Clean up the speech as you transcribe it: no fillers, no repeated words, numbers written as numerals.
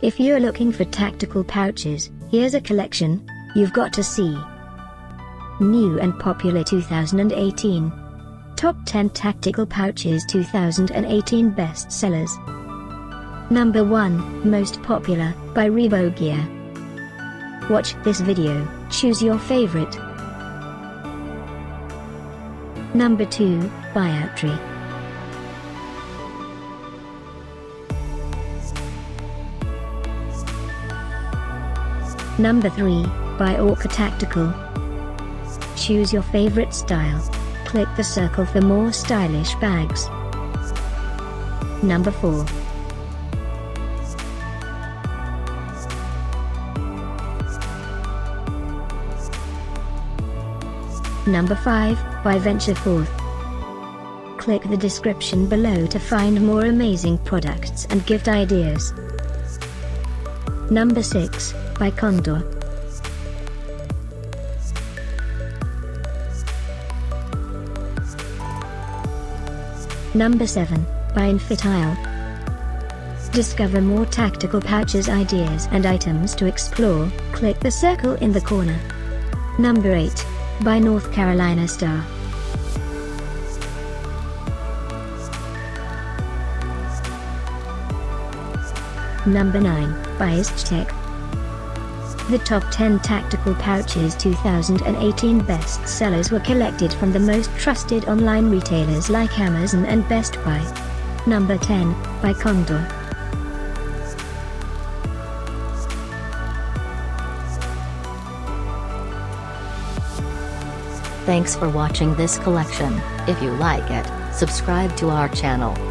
If you're looking for tactical pouches, here's a collection you've got to see. New and popular 2018. Top 10 Tactical Pouches 2018 Bestsellers. Number 1, Most Popular, by REEBOW GEAR. Watch this video, choose your favorite. Number 2, by Outry. Number 3, by Orca Tactical. Choose your favorite style. Click the circle for more stylish bags. Number 4. Number 5, by Venture Forth. Click the description below to find more amazing products and gift ideas. Number 6, by Condor. Number 7, by Infityle. Discover more tactical pouches ideas and items to explore, click the circle in the corner. Number 8, by North Carolina Star. Number 9, by Gadget. The top 10 Tactical Pouches 2018 bestsellers were collected from the most trusted online retailers like Amazon and Best Buy. Number 10, by Condor. Thanks for watching this collection. If you like it, subscribe to our channel.